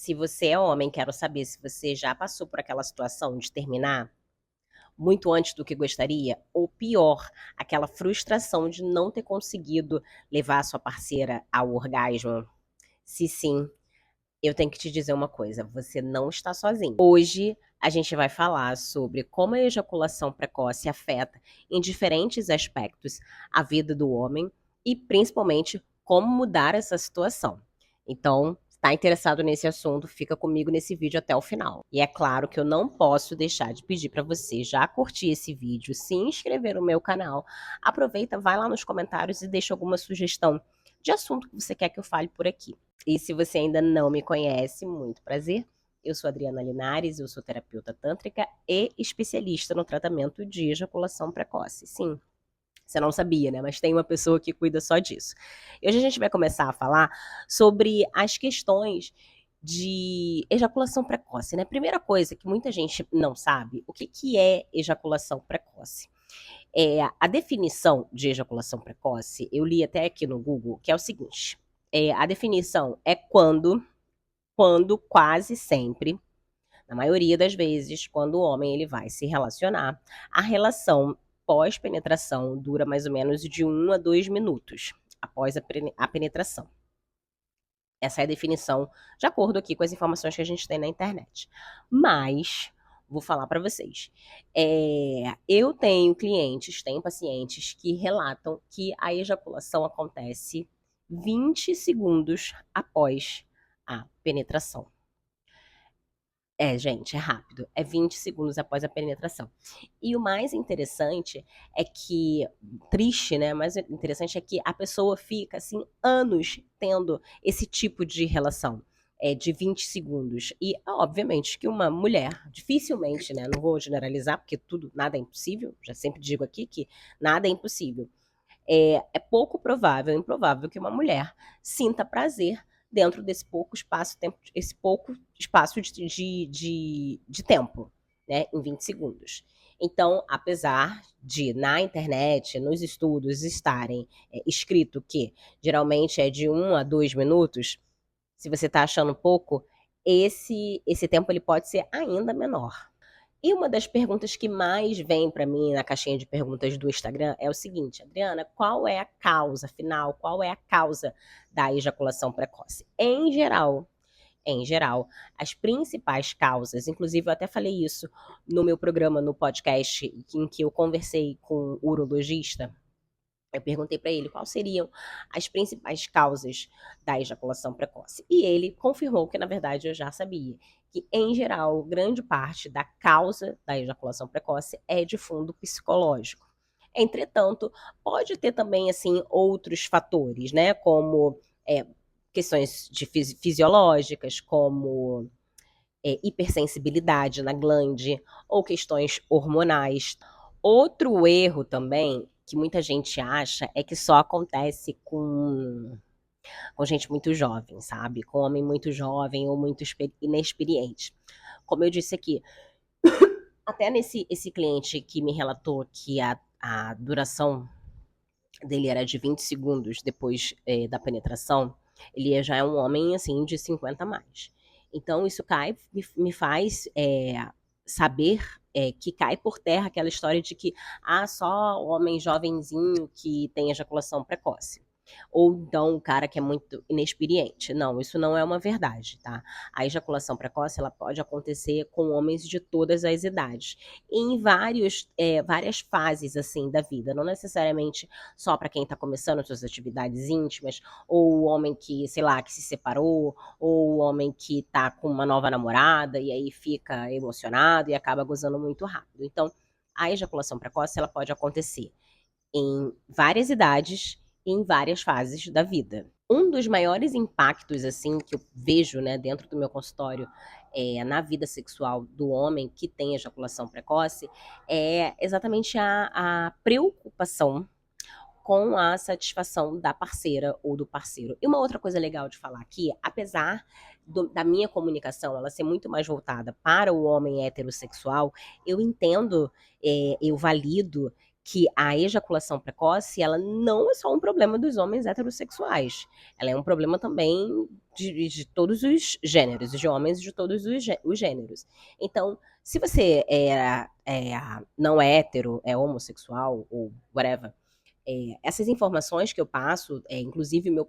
Se você é homem, quero saber se você já passou por aquela situação de terminar muito antes do que gostaria, ou pior, aquela frustração de não ter conseguido levar a sua parceira ao orgasmo. Se sim, eu tenho que te dizer uma coisa, você não está sozinho. Hoje a gente vai falar sobre como a ejaculação precoce afeta em diferentes aspectos a vida do homem e principalmente como mudar essa situação. Então, está interessado nesse assunto, fica comigo nesse vídeo até o final. E é claro que eu não posso deixar de pedir para você já curtir esse vídeo, se inscrever no meu canal. Aproveita, vai lá nos comentários e deixa alguma sugestão de assunto que você quer que eu fale por aqui. E se você ainda não me conhece, muito prazer. Eu sou Adriana Linares, eu sou terapeuta tântrica e especialista no tratamento de ejaculação precoce. Sim, você não sabia, né? Mas tem uma pessoa que cuida só disso. E hoje a gente vai começar a falar sobre as questões de ejaculação precoce, né? Primeira coisa que muita gente não sabe, o que, que é ejaculação precoce? A definição de ejaculação precoce, eu li até aqui no Google, que é o seguinte: a definição é quando quase sempre, na maioria das vezes, quando o homem ele vai se relacionar, a relação pós-penetração dura mais ou menos de 1 a 2 minutos após a penetração. Essa é a definição, de acordo aqui com as informações que a gente tem na internet. Mas, vou falar para vocês, eu tenho clientes, tenho pacientes que relatam que a ejaculação acontece 20 segundos após a penetração. Gente, é rápido. É 20 segundos após a penetração. E o mais interessante é que, triste, né? Mas interessante é que a pessoa fica, assim, anos tendo esse tipo de relação. De 20 segundos. E, obviamente, que uma mulher, dificilmente, né? Não vou generalizar, porque nada é impossível. Já sempre digo aqui que nada é impossível. É pouco provável, improvável que uma mulher sinta prazer dentro desse pouco espaço, esse pouco espaço de tempo, né, em 20 segundos. Então, apesar de na internet, nos estudos estarem escrito que geralmente é de 1 a 2 minutos, se você está achando pouco, esse tempo ele pode ser ainda menor. E uma das perguntas que mais vem para mim na caixinha de perguntas do Instagram é o seguinte: Adriana, qual é a causa, afinal, qual é a causa da ejaculação precoce? Em geral, as principais causas, inclusive eu até falei isso no meu programa, no podcast, em que eu conversei com o urologista. Eu perguntei para ele quais seriam as principais causas da ejaculação precoce. E ele confirmou que, na verdade, eu já sabia. Que, em geral, grande parte da causa da ejaculação precoce é de fundo psicológico. Entretanto, pode ter também, assim, outros fatores, né? Como questões fisiológicas, como hipersensibilidade na glande, ou questões hormonais. Outro erro também que muita gente acha é que só acontece com gente muito jovem, sabe? Com homem muito jovem ou muito inexperiente. Como eu disse aqui, até esse cliente que me relatou que a duração dele era de 20 segundos depois da penetração, ele já é um homem, assim, de 50 a mais. Então, isso me faz saber que cai por terra aquela história de que só homem jovenzinho que tem ejaculação precoce. Ou então o cara que é muito inexperiente. Não, isso não é uma verdade, tá? A ejaculação precoce ela pode acontecer com homens de todas as idades, em várias fases assim da vida, não necessariamente só para quem está começando suas atividades íntimas, ou o homem que, sei lá, que se separou, ou o homem que está com uma nova namorada e aí fica emocionado e acaba gozando muito rápido. Então, a ejaculação precoce ela pode acontecer em várias idades e em várias fases da vida. Um dos maiores impactos assim que eu vejo, né, dentro do meu consultório na vida sexual do homem que tem ejaculação precoce é exatamente a preocupação com a satisfação da parceira ou do parceiro. E uma outra coisa legal de falar aqui, apesar da minha comunicação ela ser muito mais voltada para o homem heterossexual, eu entendo, eu valido que a ejaculação precoce, ela não é só um problema dos homens heterossexuais, ela é um problema também de todos os gêneros, de homens de todos os gêneros. Então, se você não é hétero, é homossexual ou whatever, essas informações que eu passo, inclusive o meu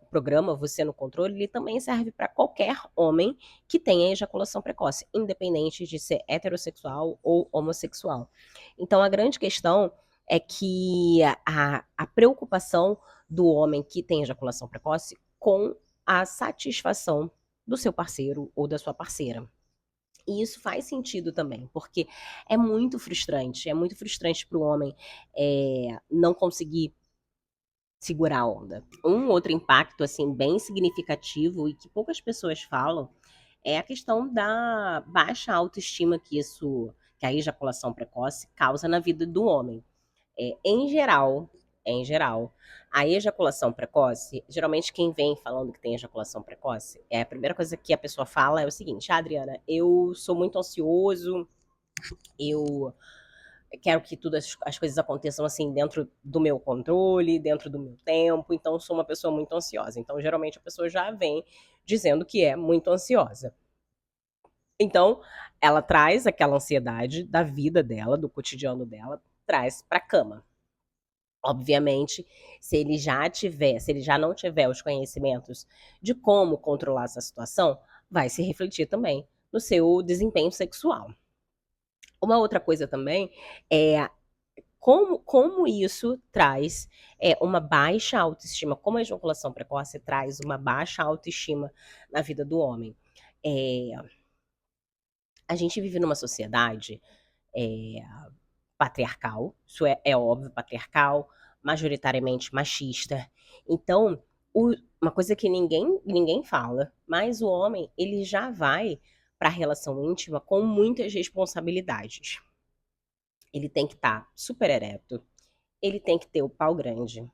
programa Você no Controle, ele também serve para qualquer homem que tenha ejaculação precoce, independente de ser heterossexual ou homossexual. Então, a grande questão é que a preocupação do homem que tem ejaculação precoce com a satisfação do seu parceiro ou da sua parceira. E isso faz sentido também, porque é muito frustrante para o homem não conseguir segurar a onda. Um outro impacto, assim, bem significativo e que poucas pessoas falam é a questão da baixa autoestima que a ejaculação precoce causa na vida do homem. Em geral, a ejaculação precoce, geralmente quem vem falando que tem ejaculação precoce, a primeira coisa que a pessoa fala é o seguinte: Adriana, eu sou muito ansioso, eu quero que as coisas aconteçam assim dentro do meu controle, dentro do meu tempo, então sou uma pessoa muito ansiosa. Então, geralmente a pessoa já vem dizendo que é muito ansiosa. Então, ela traz aquela ansiedade da vida dela, do cotidiano dela, traz para a cama. Obviamente, se ele já não tiver os conhecimentos de como controlar essa situação, vai se refletir também no seu desempenho sexual. Uma outra coisa também é como isso traz uma baixa autoestima, como a ejaculação precoce traz uma baixa autoestima na vida do homem. É, a gente vive numa sociedade é, patriarcal, isso é óbvio, patriarcal, majoritariamente machista. Então, uma coisa que ninguém fala, mas o homem ele já vai para a relação íntima com muitas responsabilidades. Ele tem que estar super ereto, ele tem que ter o pau grande,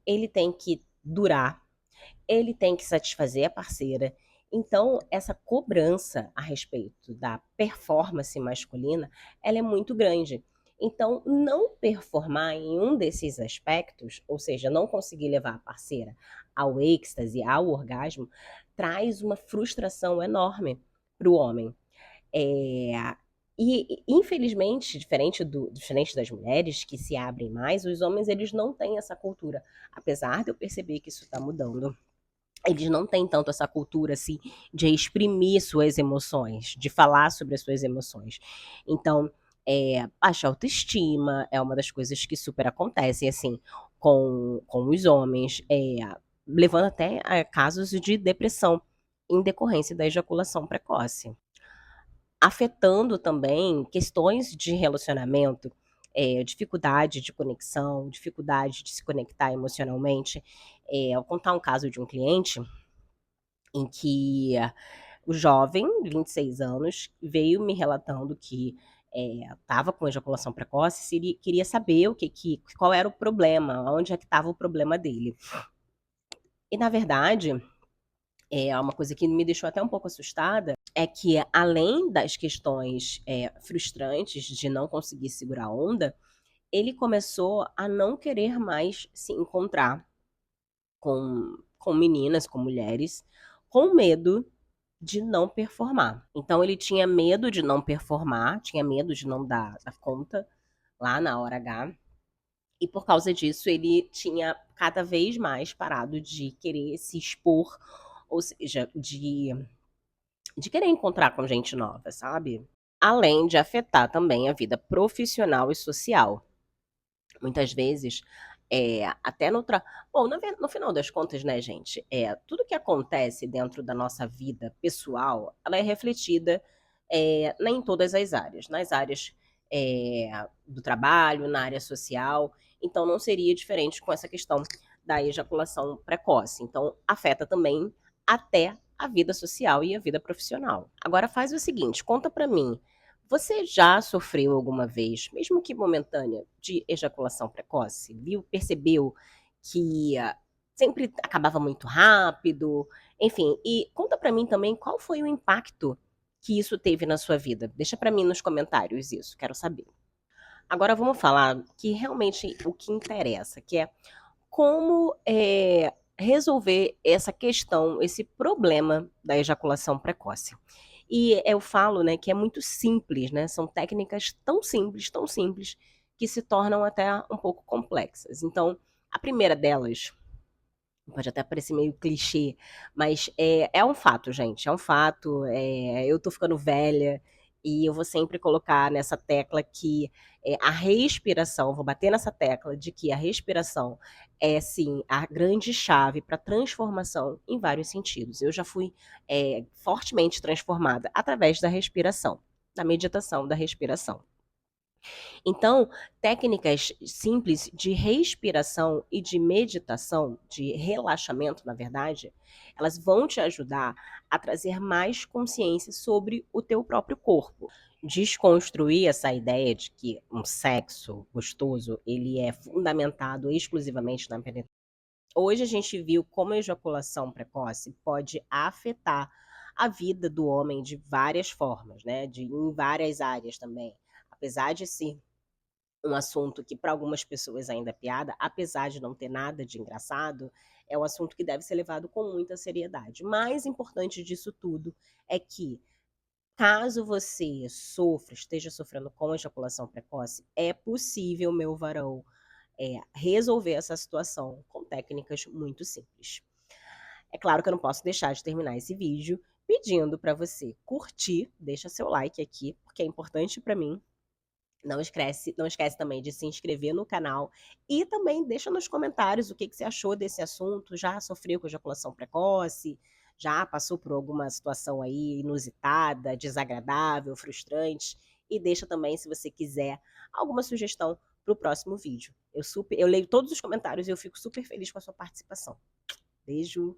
ele tem que durar, ele tem que satisfazer a parceira. Então, essa cobrança a respeito da performance masculina, ela é muito grande. Então, não performar em um desses aspectos, ou seja, não conseguir levar a parceira ao êxtase, ao orgasmo, traz uma frustração enorme para o homem. É, infelizmente, diferente das mulheres que se abrem mais, os homens eles não têm essa cultura. Apesar de eu perceber que isso está mudando, eles não têm tanto essa cultura assim de exprimir suas emoções, de falar sobre as suas emoções. Então, baixa autoestima é uma das coisas que super acontecem assim com os homens, levando até a casos de depressão em decorrência da ejaculação precoce, afetando também questões de relacionamento, dificuldade de conexão, dificuldade de se conectar emocionalmente. Vou contar um caso de um cliente em que o jovem, 26 anos, veio me relatando que estava com ejaculação precoce e queria saber qual era o problema, onde é que estava o problema dele. E, na verdade, é uma coisa que me deixou até um pouco assustada, é que além das questões frustrantes de não conseguir segurar a onda, ele começou a não querer mais se encontrar com meninas, com mulheres, com medo de não performar. Então ele tinha medo de não performar, tinha medo de não dar conta lá na hora H. E por causa disso, ele tinha cada vez mais parado de querer se expor, ou seja, de querer encontrar com gente nova, sabe? Além de afetar também a vida profissional e social. Muitas vezes, até bom, no final das contas, né, gente, tudo que acontece dentro da nossa vida pessoal, ela é refletida em todas as áreas, nas áreas do trabalho, na área social. Então, não seria diferente com essa questão da ejaculação precoce. Então, afeta também até a vida social e a vida profissional. Agora faz o seguinte, conta pra mim, você já sofreu alguma vez, mesmo que momentânea, de ejaculação precoce? Percebeu que sempre acabava muito rápido? Enfim, e conta pra mim também qual foi o impacto que isso teve na sua vida. Deixa pra mim nos comentários isso, quero saber. Agora vamos falar que realmente o que interessa, que é como, resolver essa questão, esse problema da ejaculação precoce. E eu falo, né, que é muito simples, né, são técnicas tão simples, que se tornam até um pouco complexas. Então, a primeira delas, pode até parecer meio clichê, mas é um fato, gente, é um fato, eu tô ficando velha, e eu vou sempre colocar nessa tecla que, a respiração, vou bater nessa tecla de que a respiração é sim a grande chave para transformação em vários sentidos. Eu já fui, fortemente transformada através da respiração, da meditação, da respiração. Então, técnicas simples de respiração e de meditação, de relaxamento, na verdade, elas vão te ajudar a trazer mais consciência sobre o teu próprio corpo. Desconstruir essa ideia de que um sexo gostoso, ele é fundamentado exclusivamente na penetração. Hoje a gente viu como a ejaculação precoce pode afetar a vida do homem de várias formas, né, em várias áreas também. Apesar de ser um assunto que para algumas pessoas ainda é piada, apesar de não ter nada de engraçado, é um assunto que deve ser levado com muita seriedade. Mais importante disso tudo é que, caso você sofra, esteja sofrendo com ejaculação precoce, é possível, meu varão, resolver essa situação com técnicas muito simples. É claro que eu não posso deixar de terminar esse vídeo pedindo para você curtir, deixa seu like aqui, porque é importante para mim. Não esquece também de se inscrever no canal e também deixa nos comentários o que você achou desse assunto. Já sofreu com ejaculação precoce? Já passou por alguma situação aí inusitada, desagradável, frustrante? E deixa também, se você quiser, alguma sugestão para o próximo vídeo. Eu leio todos os comentários e eu fico super feliz com a sua participação. Beijo!